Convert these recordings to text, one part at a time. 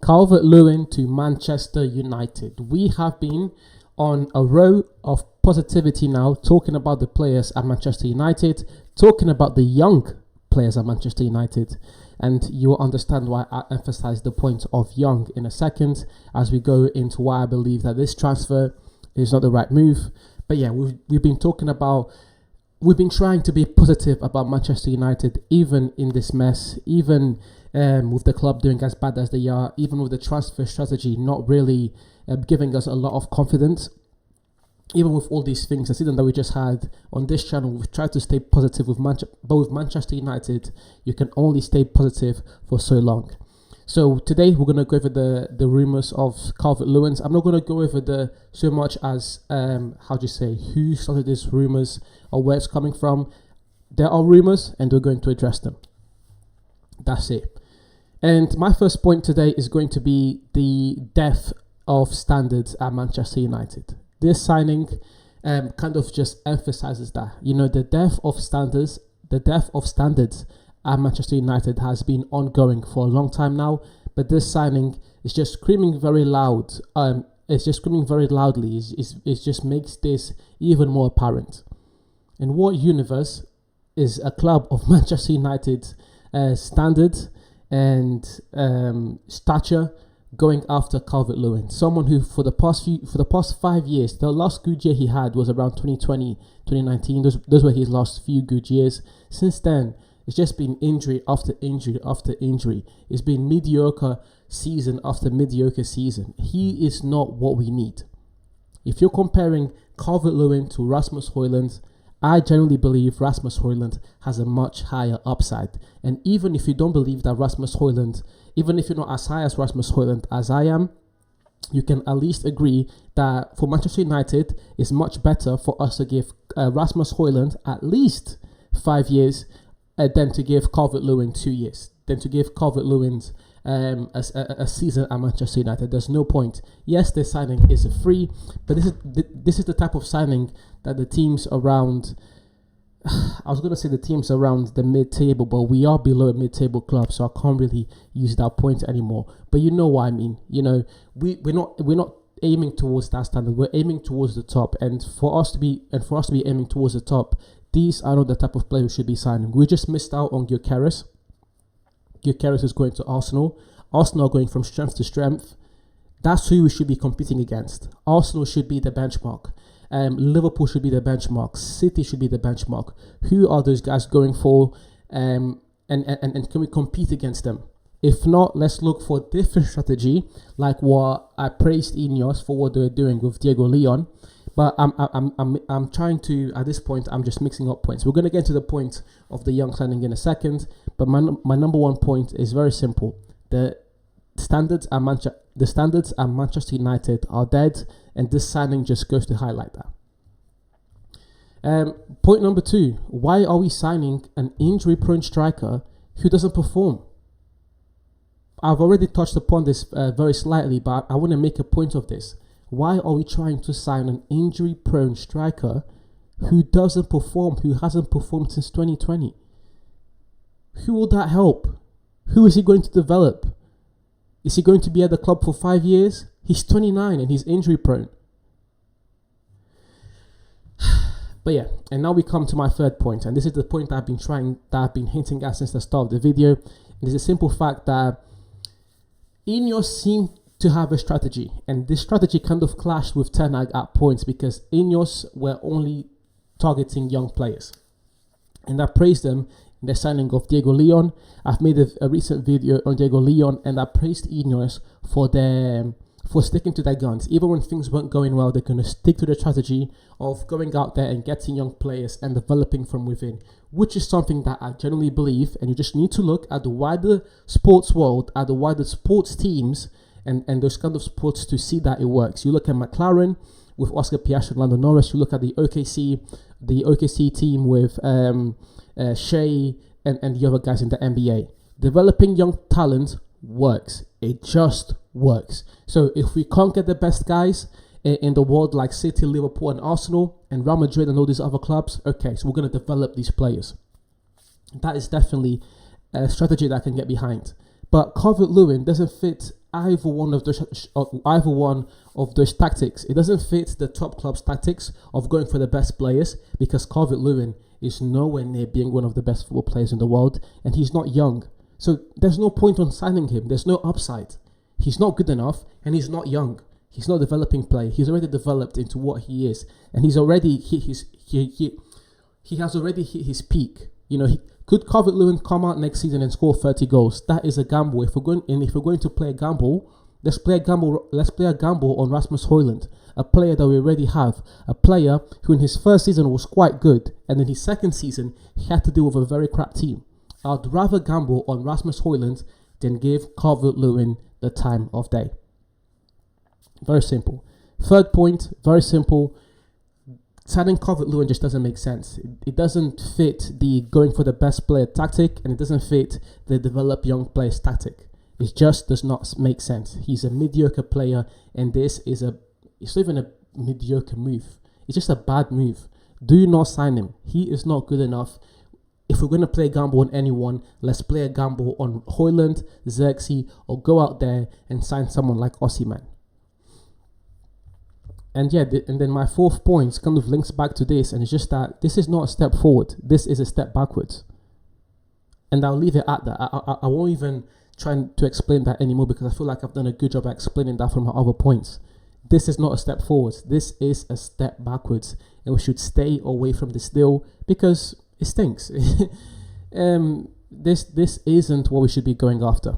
Calvert-Lewin to Manchester United. We have been on a row of positivity now, talking about the players at Manchester United, talking about the young players at Manchester United, and you will understand why I emphasize the point of young in a second as we go into why I believe that this transfer is not the right move. But yeah, we've been talking about, we've been trying to be positive about Manchester United, even in this mess, even with the club doing as bad as they are, even with the transfer strategy not really giving us a lot of confidence. Even with all these things, the season that we just had on this channel, we've tried to stay positive with both Manchester United. You can only stay positive for so long. So today we're going to go over the rumours of Calvert-Lewin. I'm not going to go over so much as, who started these rumours or where it's coming from. There are rumours and we're going to address them. That's it. And my first point today is going to be the death of standards at Manchester United. This signing kind of just emphasizes that. You know, the death of standards at Manchester United has been ongoing for a long time now, but this signing is just screaming very loud. It's just screaming very loudly. It just makes this even more apparent. In what universe is a club of Manchester United standard and stature going after Calvert-Lewin, someone who for the past 5 years, the last good year he had was around 2020, 2019. Those were his last few good years. Since then, it's just been injury after injury after injury. It's been mediocre season after mediocre season. He is not what we need. If you're comparing Calvert-Lewin to Rasmus Højlund, I genuinely believe Rasmus Højlund has a much higher upside. And even if you don't believe that Rasmus Højlund, even if you're not as high as Rasmus Højlund as I am, you can at least agree that for Manchester United, it's much better for us to give Rasmus Højlund at least 5 years than to give Calvert-Lewin 2 years, than to give Calvert-Lewin a season at Manchester United. There's no point. Yes, this signing is free, but this is the type of signing that the teams around, I was going to say the teams around the mid-table, but we are below a mid-table club, so I can't really use that point anymore. But you know what I mean. You know, we're not aiming towards that standard. We're aiming towards the top, and for us to be aiming towards the top, these are not the type of players we should be signing. We just missed out on Gyökeres. Gyökeres is going to Arsenal. Arsenal are going from strength to strength. That's who we should be competing against. Arsenal should be the benchmark. Liverpool should be the benchmark. City should be the benchmark. Who are those guys going for? And can we compete against them? If not, let's look for a different strategy, like what I praised Ineos for what they were doing with Diego Leon. But I'm trying to, at this point, I'm just mixing up points. We're going to get to the point of the young signing in a second. But my number one point is very simple. The standards at Manchester United are dead, and this signing just goes to highlight that. Point number 2, why are we signing an injury-prone striker who doesn't perform? I've already touched upon this very slightly, but I want to make a point of this. Why are we trying to sign an injury-prone striker who doesn't perform, who hasn't performed since 2020? Who will that help? Who is he going to develop? Is he going to be at the club for 5 years? He's 29 and he's injury-prone. But yeah, and now we come to my third point, and this is the point that I've been hinting at since the start of the video. And it's a simple fact that Ineos seemed to have a strategy, and this strategy kind of clashed with Ten Hag at points because Ineos were only targeting young players, and I praised them in the signing of Diego Leon. I've made a recent video on Diego Leon, and I praised Ineos for sticking to their guns. Even when things weren't going well, they're going to stick to the strategy of going out there and getting young players and developing from within, which is something that I genuinely believe. And you just need to look at the wider sports world, at the wider sports teams, and those kind of sports to see that it works. You look at McLaren with Oscar Piastri and Lando Norris. You look at the OKC team with Shea and the other guys in the NBA. Developing young talent works. It just works. So if we can't get the best guys in the world like City, Liverpool and Arsenal and Real Madrid and all these other clubs, okay, so we're going to develop these players. That is definitely a strategy that I can get behind. But Calvert-Lewin doesn't fit either one of those tactics. It doesn't fit the top club's tactics of going for the best players, because Calvert-Lewin is nowhere near being one of the best football players in the world, and he's not young. So there's no point on signing him. There's no upside. He's not good enough, and he's not young. He's not a developing player. He's already developed into what he is, and he's already hit he has already hit his peak. You know, could Calvert-Lewin come out next season and score 30 goals? That is a gamble. If we're going to play a gamble, let's play a gamble on Rasmus Højlund, a player that we already have, a player who in his first season was quite good, and in his second season he had to deal with a very crap team. I'd rather gamble on Rasmus Højlund than give Calvert-Lewin the time of day. Very simple. Third point, very simple. Signing Calvert-Lewin just doesn't make sense. It doesn't fit the going for the best player tactic, and it doesn't fit the develop young players tactic. It just does not make sense. He's a mediocre player, and it's not even a mediocre move. It's just a bad move. Do not sign him. He is not good enough. If we're going to play a gamble on anyone, let's play a gamble on Højlund, Xerxes, or go out there and sign someone like Osimhen. And yeah, and then my fourth point kind of links back to this, and it's just that this is not a step forward. This is a step backwards. And I'll leave it at that. I won't even try to explain that anymore, because I feel like I've done a good job at explaining that from my other points. This is not a step forward. This is a step backwards, and we should stay away from this deal because it stinks. This isn't what we should be going after.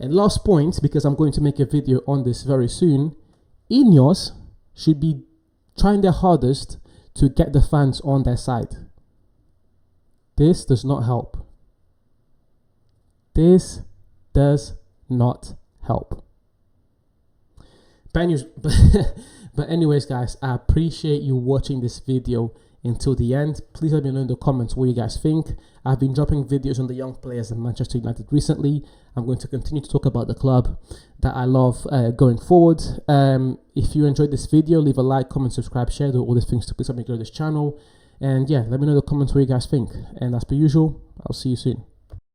And last point, because I'm going to make a video on this very soon, Ineos should be trying their hardest to get the fans on their side. This does not help. This does not help. But anyways, guys, I appreciate you watching this video until the end. Please let me know in the comments what you guys think. I've been dropping videos on the young players at Manchester United recently. I'm going to continue to talk about the club that I love going forward. If you enjoyed this video, leave a like, comment, subscribe, share, do all these things to please help me grow this channel. And yeah, let me know in the comments what you guys think. And as per usual, I'll see you soon.